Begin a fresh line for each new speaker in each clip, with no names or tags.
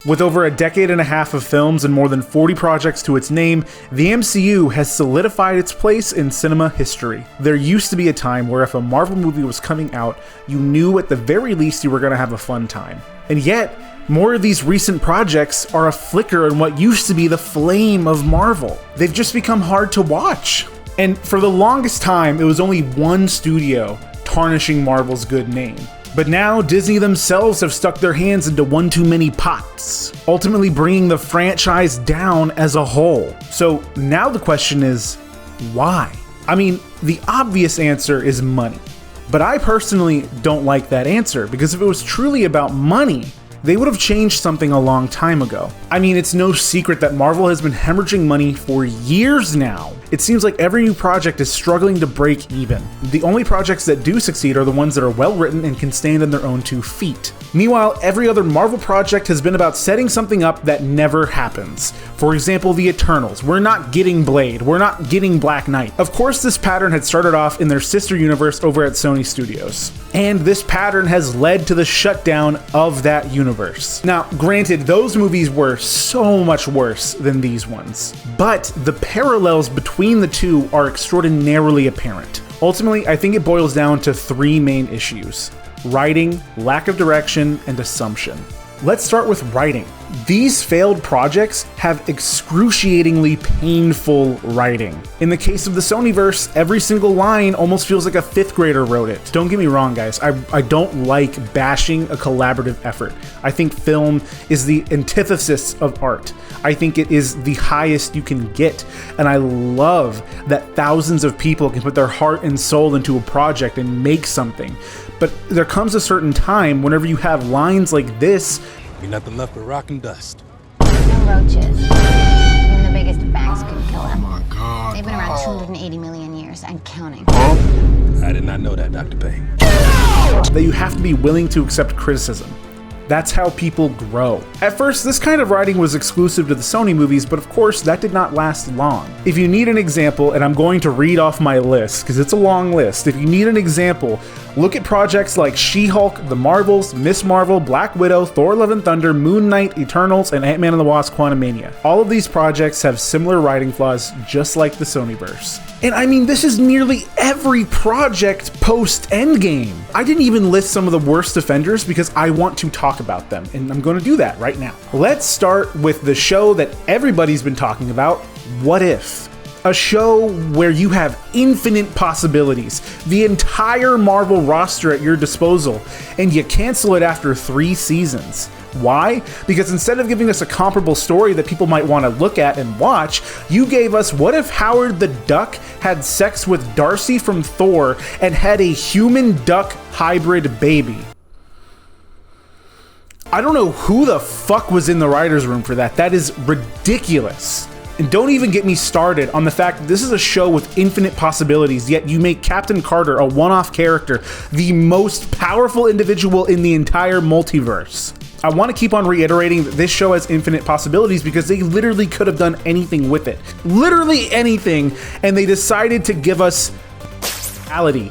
With over a decade and a half of films and more than 40 projects to its name, the MCU has solidified its place in cinema history. There used to be a time where if a Marvel movie was coming out, you knew at the very least you were going to have a fun time. And yet, more of these recent projects are a flicker in what used to be the flame of Marvel. They've just become hard to watch. And for the longest time, it was only one studio tarnishing Marvel's good name. But now, Disney themselves have stuck their hands into one too many pots, ultimately bringing the franchise down as a whole. So now the question is, why? I mean, the obvious answer is money. But I personally don't like that answer, because if it was truly about money, they would have changed something a long time ago. I mean, it's no secret that Marvel has been hemorrhaging money for years now. It seems like every new project is struggling to break even. The only projects that do succeed are the ones that are well written and can stand on their own 2 feet. Meanwhile, every other Marvel project has been about setting something up that never happens. For example, the Eternals. We're not getting Blade. We're not getting Black Knight. Of course, this pattern had started off in their sister universe over at Sony Studios. And this pattern has led to the shutdown of that universe. Now, granted, those movies were so much worse than these ones, but the parallels between the two are extraordinarily apparent. Ultimately, I think it boils down to 3 main issues: writing, lack of direction, and assumption. Let's start with writing. These failed projects have excruciatingly painful writing. In the case of the Sonyverse, every single line almost feels like a 5th grader wrote it. Don't get me wrong, guys. I don't like bashing a collaborative effort. I think film is the antithesis of art. I think it is the highest you can get. And I love that thousands of people can put their heart and soul into a project and make something. But there comes a certain time whenever you have lines like this,
be nothing left but rock and dust.
No roaches. Even the biggest fangs couldn't kill them.
Oh my God.
They've been around 280 million years and counting.
I did not know that, Dr. Payne.
that you have to be willing to accept criticism. That's how people grow. At first, this kind of writing was exclusive to the Sony movies, but of course, that did not last long. If you need an example, and I'm going to read off my list, because it's a long list. If you need an example, look at projects like She-Hulk, The Marvels, Miss Marvel, Black Widow, Thor: Love and Thunder, Moon Knight, Eternals, and Ant-Man and the Wasp: Quantumania. All of these projects have similar writing flaws, just like the Sonyverse. And I mean, this is nearly every project post-Endgame. I didn't even list some of the worst offenders because I want to talk about them, and I'm going to do that right now. Let's start with the show that everybody's been talking about, What If? A show where you have infinite possibilities, the entire Marvel roster at your disposal, and you cancel it after 3 seasons. Why? Because instead of giving us a comparable story that people might want to look at and watch, you gave us What If Howard the Duck had sex with Darcy from Thor and had a human-duck hybrid baby. I don't know who the fuck was in the writer's room for that. That is ridiculous. And don't even get me started on the fact that this is a show with infinite possibilities, yet you make Captain Carter, a one-off character, the most powerful individual in the entire multiverse. I want to keep on reiterating that this show has infinite possibilities because they literally could have done anything with it. Literally anything, and they decided to give us reality.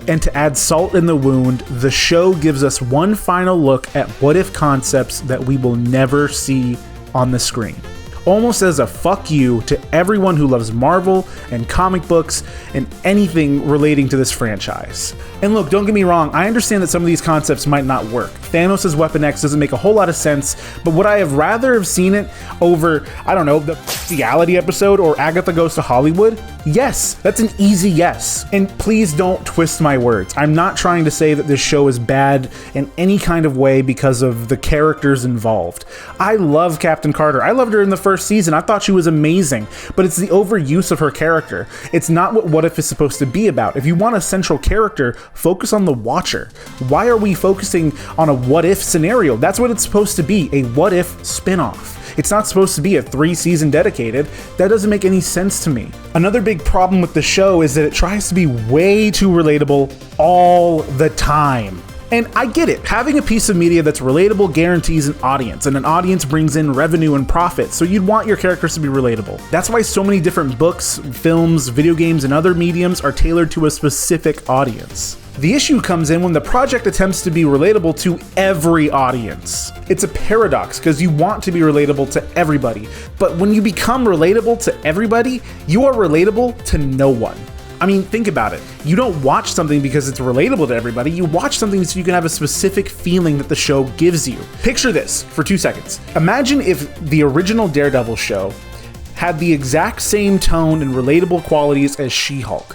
And to add salt in the wound, the show gives us one final look at what-if concepts that we will never see on the screen. Almost as a fuck you to everyone who loves Marvel and comic books and anything relating to this franchise. And look, don't get me wrong, I understand that some of these concepts might not work. Thanos' Weapon X doesn't make a whole lot of sense, but would I have rather have seen it over, I don't know, the Reality episode or Agatha Goes to Hollywood? Yes, that's an easy yes. And please don't twist my words. I'm not trying to say that this show is bad in any kind of way because of the characters involved. I love Captain Carter. I loved her in the first season. I thought she was amazing, but it's the overuse of her character. It's not what If is supposed to be about. If you want a central character, focus on the watcher. Why are we focusing on a what if scenario? That's what it's supposed to be, a what if spin-off. It's not supposed to be a 3-season dedicated. That doesn't make any sense to me. Another big problem with the show is that it tries to be way too relatable all the time. And I get it, having a piece of media that's relatable guarantees an audience, and an audience brings in revenue and profit, so you'd want your characters to be relatable. That's why so many different books, films, video games, and other mediums are tailored to a specific audience. The issue comes in when the project attempts to be relatable to every audience. It's a paradox because you want to be relatable to everybody, but when you become relatable to everybody, you are relatable to no one. I mean, think about it. You don't watch something because it's relatable to everybody. You watch something so you can have a specific feeling that the show gives you. Picture this for 2 seconds. Imagine if the original Daredevil show had the exact same tone and relatable qualities as She-Hulk.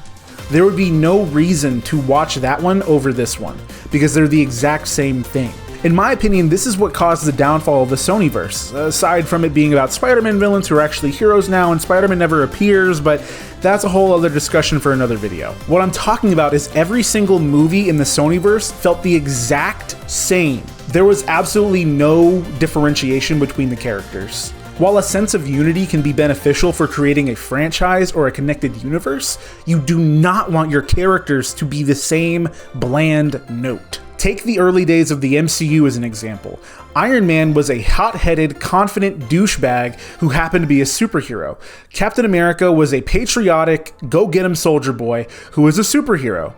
There would be no reason to watch that one over this one because they're the exact same thing. In my opinion, this is what caused the downfall of the Sonyverse, aside from it being about Spider-Man villains who are actually heroes now and Spider-Man never appears, but that's a whole other discussion for another video. What I'm talking about is every single movie in the Sonyverse felt the exact same. There was absolutely no differentiation between the characters. While a sense of unity can be beneficial for creating a franchise or a connected universe, you do not want your characters to be the same bland note. Take the early days of the MCU as an example. Iron Man was a hot-headed, confident douchebag who happened to be a superhero. Captain America was a patriotic, go-get-em soldier boy who was a superhero.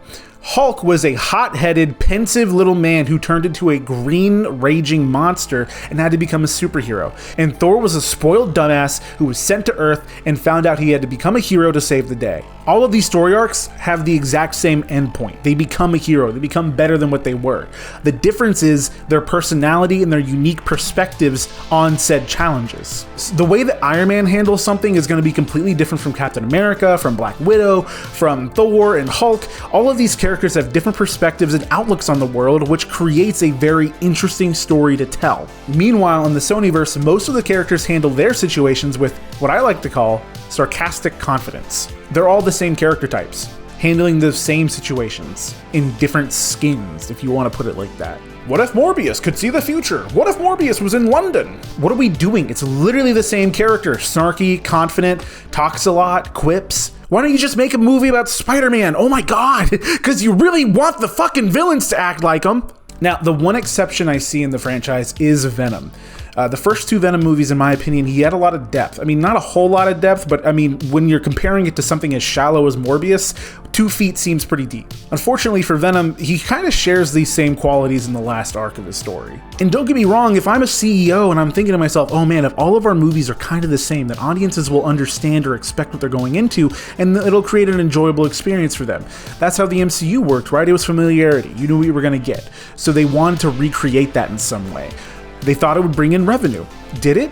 Hulk was a hot-headed, pensive little man who turned into a green, raging monster and had to become a superhero. And Thor was a spoiled dumbass who was sent to Earth and found out he had to become a hero to save the day. All of these story arcs have the exact same endpoint. They become a hero. They become better than what they were. The difference is their personality and their unique perspectives on said challenges. The way that Iron Man handles something is going to be completely different from Captain America, from Black Widow, from Thor and Hulk. All of these characters have different perspectives and outlooks on the world, which creates a very interesting story to tell. Meanwhile, in the Sonyverse, most of the characters handle their situations with what I like to call sarcastic confidence. They're all the same character types, handling the same situations in different skins, if you want to put it like that. What if Morbius could see the future? What if Morbius was in London? What are we doing? It's literally the same character. Snarky, confident, talks a lot, quips. Why don't you just make a movie about Spider-Man? Oh my god, because you really want the fucking villains to act like him. Now, the one exception I see in the franchise is Venom. The first 2 Venom movies, in my opinion, he had a lot of depth. I mean, not a whole lot of depth, but I mean, when you're comparing it to something as shallow as Morbius, 2 feet seems pretty deep. Unfortunately for Venom, he kind of shares these same qualities in the last arc of his story. And don't get me wrong, if I'm a CEO and I'm thinking to myself, oh man, if all of our movies are kind of the same, then audiences will understand or expect what they're going into, and it'll create an enjoyable experience for them. That's how the MCU worked, right? It was familiarity. You knew what you were going to get. So they wanted to recreate that in some way. They thought it would bring in revenue. Did it?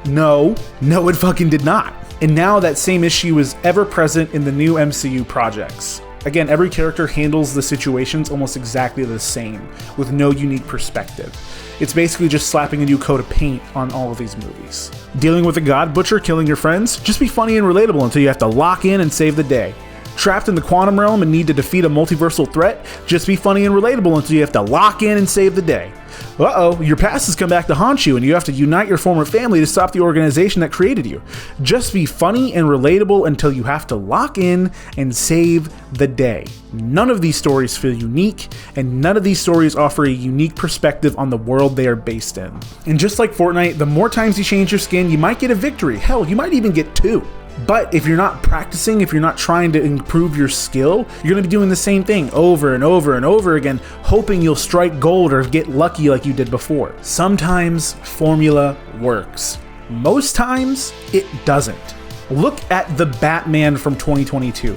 No, it fucking did not. And now that same issue is ever present in the new MCU projects. Again, every character handles the situations almost exactly the same, with no unique perspective. It's basically just slapping a new coat of paint on all of these movies. Dealing with a god butcher killing your friends? Just be funny and relatable until you have to lock in and save the day. Trapped in the quantum realm and need to defeat a multiversal threat? Just be funny and relatable until you have to lock in and save the day. Uh-oh, your past has come back to haunt you and you have to unite your former family to stop the organization that created you. Just be funny and relatable until you have to lock in and save the day. None of these stories feel unique, and none of these stories offer a unique perspective on the world they are based in. And just like Fortnite, the more times you change your skin, you might get a victory. Hell, you might even get 2. But if you're not practicing, if you're not trying to improve your skill, you're going to be doing the same thing over and over and over again, hoping you'll strike gold or get lucky like you did before. Sometimes formula works. Most times, it doesn't. Look at The Batman from 2022.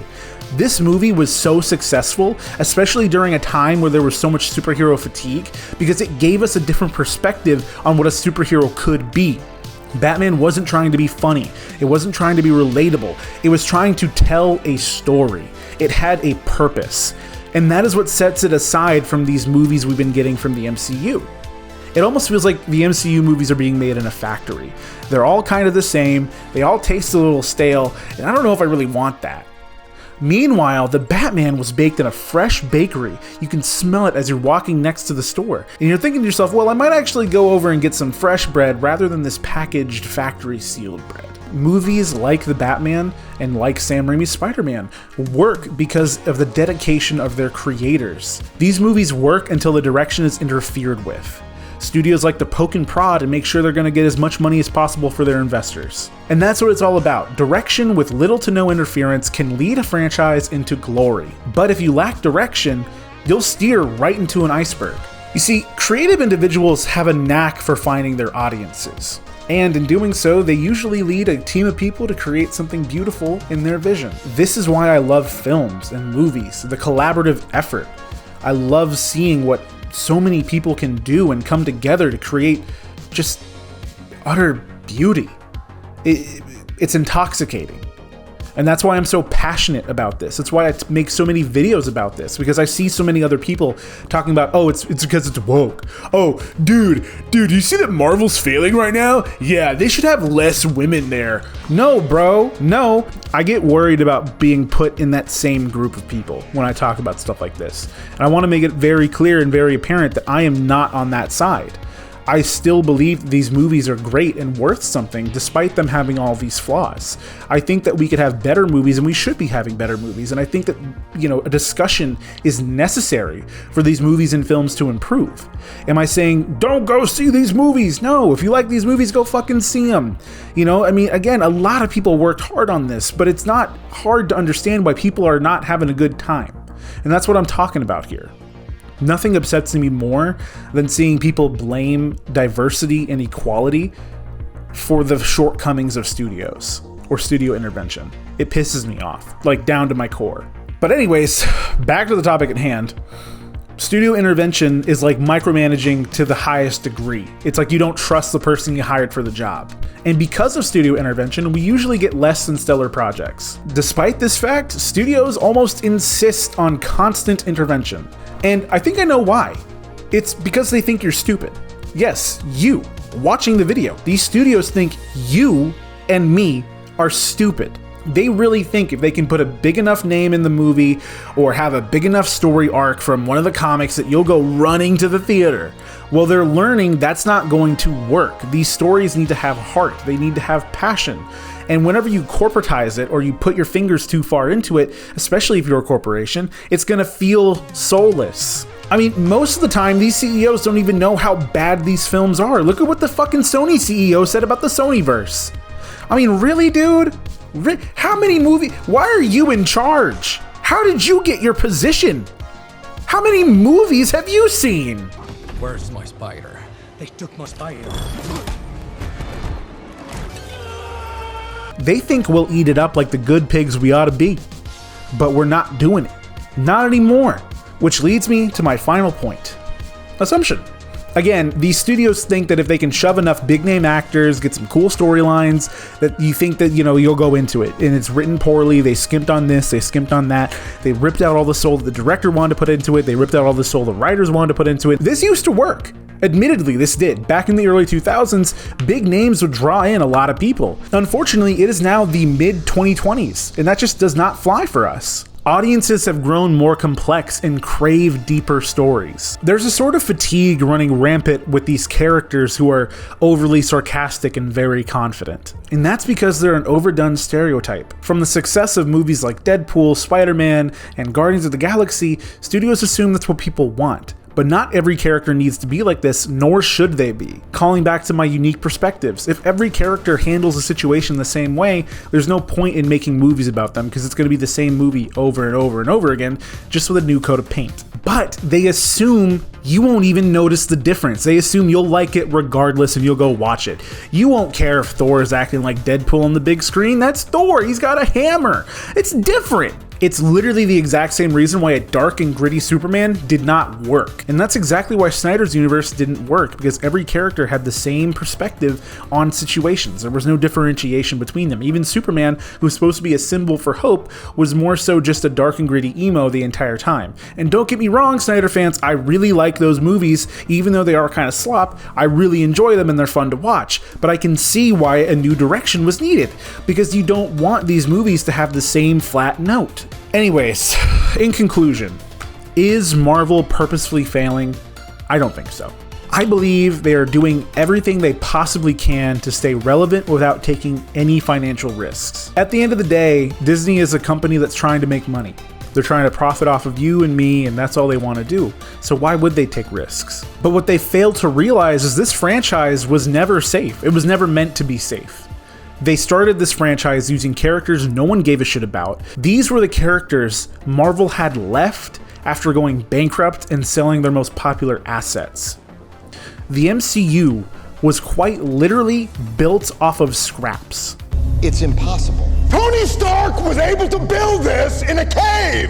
This movie was so successful, especially during a time where there was so much superhero fatigue, because it gave us a different perspective on what a superhero could be. Batman wasn't trying to be funny. It wasn't trying to be relatable. It was trying to tell a story. It had a purpose. And that is what sets it aside from these movies we've been getting from the MCU. It almost feels like the MCU movies are being made in a factory. They're all kind of the same. They all taste a little stale. And I don't know if I really want that. Meanwhile, the Batman was baked in a fresh bakery. You can smell it as you're walking next to the store. And you're thinking to yourself, well, I might actually go over and get some fresh bread rather than this packaged factory sealed bread. Movies like The Batman and like Sam Raimi's Spider-Man work because of the dedication of their creators. These movies work until the direction is interfered with. Studios like to poke and prod and make sure they're going to get as much money as possible for their investors. And that's what it's all about. Direction with little to no interference can lead a franchise into glory. But if you lack direction, you'll steer right into an iceberg. You see, creative individuals have a knack for finding their audiences. And in doing so, they usually lead a team of people to create something beautiful in their vision. This is why I love films and movies, the collaborative effort. I love seeing what so many people can do and come together to create just utter beauty. It's intoxicating. And that's why I'm so passionate about this. That's why I make so many videos about this, because I see so many other people talking about, oh, it's because it's woke. Oh, dude, you see that Marvel's failing right now? Yeah, they should have less women there. No, bro, no. I get worried about being put in that same group of people when I talk about stuff like this. And I want to make it very clear and very apparent that I am not on that side. I still believe these movies are great and worth something despite them having all these flaws. I think that we could have better movies, and we should be having better movies, and I think that, a discussion is necessary for these movies and films to improve. Am I saying don't go see these movies? No, if you like these movies, go fucking see them. Again, a lot of people worked hard on this, but it's not hard to understand why people are not having a good time. And that's what I'm talking about here. Nothing upsets me more than seeing people blame diversity and equality for the shortcomings of studios or studio intervention. It pisses me off, like down to my core. But anyways, back to the topic at hand. Studio intervention is like micromanaging to the highest degree. It's like you don't trust the person you hired for the job. And because of studio intervention, we usually get less than stellar projects. Despite this fact, studios almost insist on constant intervention. And I think I know why. It's because they think you're stupid. Yes, you, watching the video. These studios think you and me are stupid. They really think if they can put a big enough name in the movie or have a big enough story arc from one of the comics that you'll go running to the theater. Well, they're learning that's not going to work. These stories need to have heart. They need to have passion. And whenever you corporatize it or you put your fingers too far into it, especially if you're a corporation, it's going to feel soulless. I mean, most of the time, these CEOs don't even know how bad these films are. Look at what the fucking Sony CEO said about the Sonyverse. I mean, really, dude? How many movies? Why are you in charge? How did you get your position? How many movies have you seen?
Where's my spider? They took my spider.
They think we'll eat it up like the good pigs we ought to be. But we're not doing it. Not anymore. Which leads me to my final point. Assumption. Again, these studios think that if they can shove enough big-name actors, get some cool storylines, that you think that, you'll go into it. And it's written poorly, they skimped on this, they skimped on that, they ripped out all the soul that the director wanted to put into it, they ripped out all the soul the writers wanted to put into it. This used to work. Admittedly, this did. Back in the early 2000s, big names would draw in a lot of people. Unfortunately, it is now the mid-2020s, and that just does not fly for us. Audiences have grown more complex and crave deeper stories. There's a sort of fatigue running rampant with these characters who are overly sarcastic and very confident. And that's because they're an overdone stereotype. From the success of movies like Deadpool, Spider-Man, and Guardians of the Galaxy, studios assume that's what people want. But not every character needs to be like this, nor should they be. Calling back to my unique perspectives, if every character handles a situation the same way, there's no point in making movies about them because it's going to be the same movie over and over and over again, just with a new coat of paint. But they assume you won't even notice the difference. They assume you'll like it regardless and you'll go watch it. You won't care if Thor is acting like Deadpool on the big screen. That's Thor. He's got a hammer. It's different. It's literally the exact same reason why a dark and gritty Superman did not work. And that's exactly why Snyder's universe didn't work, because every character had the same perspective on situations. There was no differentiation between them. Even Superman, who was supposed to be a symbol for hope, was more so just a dark and gritty emo the entire time. And don't get me wrong, Snyder fans, I really like those movies. Even though they are kind of slop, I really enjoy them and they're fun to watch. But I can see why a new direction was needed, because you don't want these movies to have the same flat note. Anyways, in conclusion, is Marvel purposefully failing? I don't think so. I believe they are doing everything they possibly can to stay relevant without taking any financial risks. At the end of the day, Disney is a company that's trying to make money. They're trying to profit off of you and me, and that's all they want to do. So why would they take risks? But what they failed to realize is this franchise was never safe. It was never meant to be safe. They started this franchise using characters no one gave a shit about. These were the characters Marvel had left after going bankrupt and selling their most popular assets. The MCU was quite literally built off of scraps.
It's impossible. Tony Stark was able to build this in a cave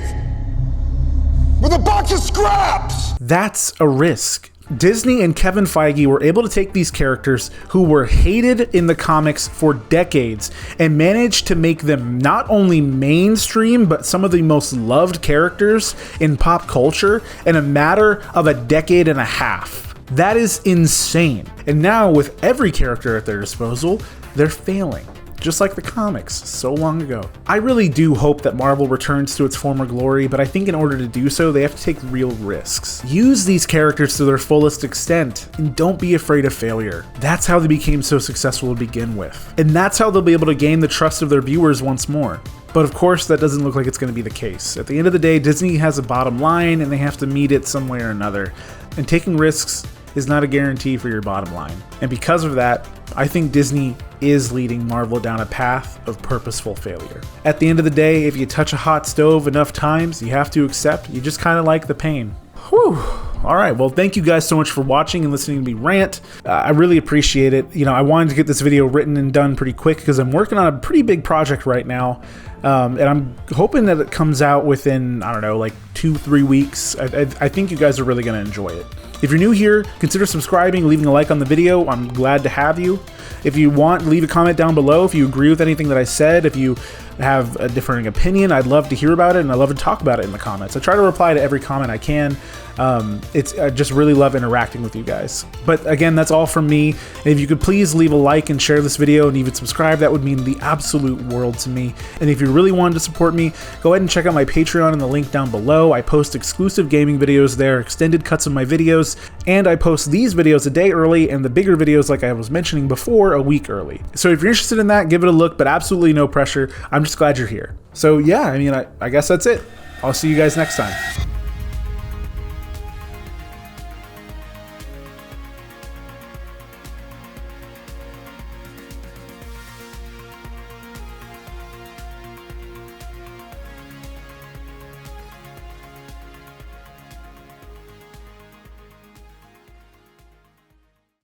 with a box of scraps.
That's a risk. Disney and Kevin Feige were able to take these characters who were hated in the comics for decades and managed to make them not only mainstream, but some of the most loved characters in pop culture in a matter of a decade and a half. That is insane. And now with every character at their disposal, they're failing. Just like the comics so long ago. I really do hope that Marvel returns to its former glory, but I think in order to do so, they have to take real risks. Use these characters to their fullest extent, and don't be afraid of failure. That's how they became so successful to begin with. And that's how they'll be able to gain the trust of their viewers once more. But of course, that doesn't look like it's going to be the case. At the end of the day, Disney has a bottom line, and they have to meet it some way or another. And taking risks is not a guarantee for your bottom line. And because of that, I think Disney is leading Marvel down a path of purposeful failure. At the end of the day, if you touch a hot stove enough times, you have to accept you just kind of like the pain. Whew. All right, well, thank you guys so much for watching and listening to me rant. I really appreciate it. You know, I wanted to get this video written and done pretty quick because I'm working on a pretty big project right now. And I'm hoping that it comes out within, I don't know, like 2-3 weeks. I think you guys are really going to enjoy it. If you're new here, consider subscribing, leaving a like on the video. I'm glad to have you. If you want, leave a comment down below. If you agree with anything that I said, if you have a differing opinion, I'd love to hear about it, and I love to talk about it in the comments. I try to reply to every comment I can. I just really love interacting with you guys. But again, that's all from me. And if you could please leave a like and share this video and even subscribe, that would mean the absolute world to me. And if you really wanted to support me, go ahead and check out my Patreon in the link down below. I post exclusive gaming videos there, extended cuts of my videos, and I post these videos a day early and the bigger videos, like I was mentioning before, a week early. So if you're interested in that, give it a look, but absolutely no pressure. I'm just glad you're here. So yeah, I mean, I guess that's it. I'll see you guys next time.